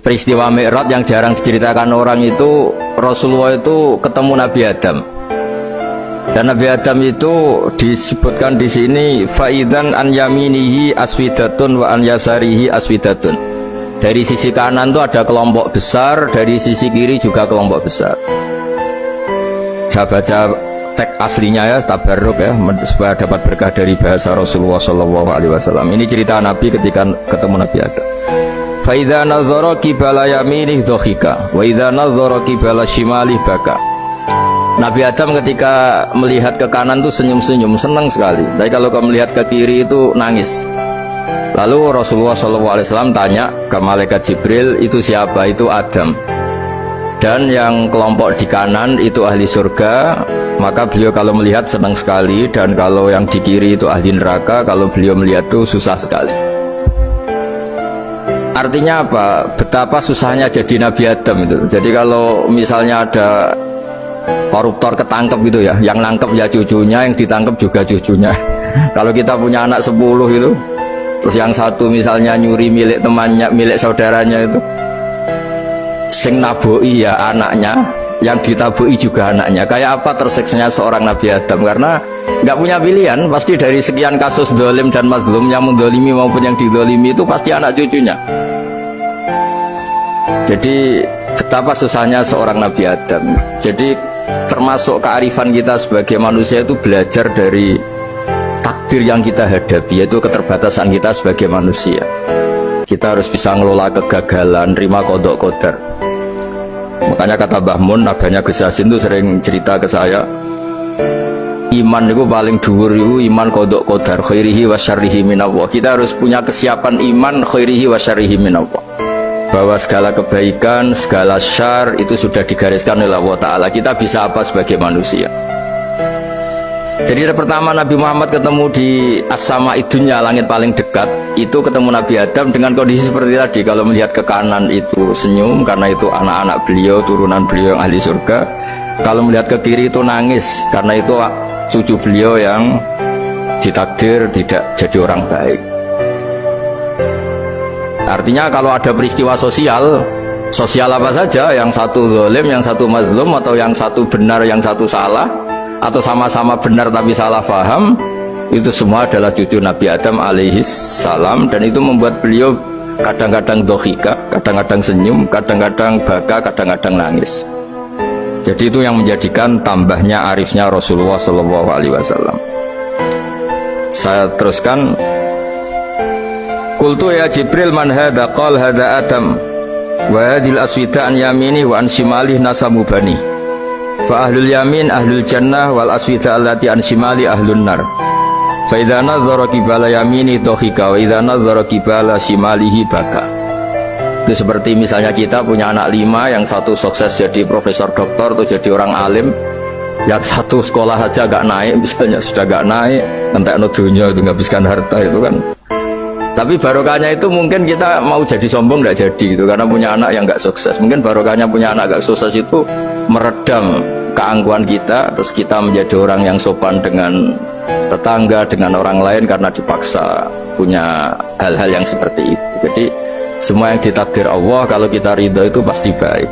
peristiwa Mi'raj yang jarang diceritakan orang itu, Rasulullah itu ketemu Nabi Adam. Dan Nabi Adam itu disebutkan di sini faidan an yaminihi aswidatun wa an yasarihi aswidatun. Dari sisi kanan itu ada kelompok besar, dari sisi kiri juga kelompok besar. Saya baca teks aslinya ya, tabarruk ya, supaya dapat berkah dari bahasa Rasulullah SAW. Ini cerita Nabi ketika ketemu Nabi Adam. Fa idza nazara qibala yaminih dhahika wa idza nazara qibala shimalih baka. Nabi Adam ketika melihat ke kanan itu senyum-senyum, senang sekali. Tapi kalau melihat ke kiri itu nangis. Lalu Rasulullah SAW tanya ke malaikat Jibril, itu siapa? Itu Adam. Dan yang kelompok di kanan itu ahli surga. Maka beliau kalau melihat senang sekali. Dan kalau yang di kiri itu ahli neraka, kalau beliau melihat itu susah sekali. Artinya apa? Betapa susahnya jadi Nabi Adam itu. Jadi kalau misalnya ada koruptor ketangkep gitu ya, yang nangkep ya cucunya, yang ditangkep juga cucunya. Kalau kita punya anak 10 itu, terus yang satu misalnya nyuri milik temannya, milik saudaranya itu, sing naboi ya anaknya, yang ditaboi juga anaknya. Kayak apa tersiksanya seorang Nabi Adam? Karena nggak punya pilihan, pasti dari sekian kasus dolim dan mazlum, yang mendolimi maupun yang didolimi itu pasti anak cucunya. Jadi betapa susahnya seorang Nabi Adam. Jadi termasuk kearifan kita sebagai manusia itu belajar dari takdir yang kita hadapi, yaitu keterbatasan kita sebagai manusia. Kita harus bisa ngelola kegagalan, terima qadha qadar. Makanya kata Mbah Mun, nabanya Gus Yasin itu sering cerita ke saya, iman itu paling dhuwur itu iman qadha qadar, khairihi wa syarrihi minallah. Kita harus punya kesiapan iman khairihi wa syarrihi minallah, bahwa segala kebaikan, segala syar itu sudah digariskan oleh Allah Ta'ala. Kita bisa apa sebagai manusia? Jadi pertama Nabi Muhammad ketemu di as-sama idunya, langit paling dekat, itu ketemu Nabi Adam dengan kondisi seperti tadi. Kalau melihat ke kanan itu senyum, karena itu anak-anak beliau, turunan beliau yang ahli surga. Kalau melihat ke kiri itu nangis, karena itu cucu beliau yang ditakdir tidak jadi orang baik. Artinya kalau ada peristiwa sosial apa saja, yang satu zalim, yang satu mazlum, atau yang satu benar, yang satu salah, atau sama-sama benar tapi salah paham, itu semua adalah cucu Nabi Adam alaihis salam. Dan itu membuat beliau kadang-kadang dohika, kadang-kadang senyum, kadang-kadang baka, kadang-kadang nangis. Jadi itu yang menjadikan tambahnya arifnya Rasulullah SAW. Saya teruskan. Qultu ya Jibril man hadha? Qal hadha Adam wa hadhil aswita an yamini wa an shimalih nasamu bani fa ahlul yamin ahlul jannah wal aswita allati an shimali ahlun nar fa idza nazara qibala yamini dhahika wa idza nazara qibala shimalihi baka. Itu seperti misalnya kita punya anak 5, yang satu sukses jadi profesor doktor atau jadi orang alim, yang satu sekolah aja gak naik, misalnya sudah gak naik, entekno dunya itu nghabiskan harta itu kan. Tapi barokahnya itu mungkin kita mau jadi sombong tidak jadi gitu, karena punya anak yang nggak sukses. Mungkin barokahnya punya anak nggak sukses itu meredam keangkuhan kita, terus kita menjadi orang yang sopan dengan tetangga, dengan orang lain, karena dipaksa punya hal-hal yang seperti itu. Jadi semua yang ditakdir Allah kalau kita ridho itu pasti baik.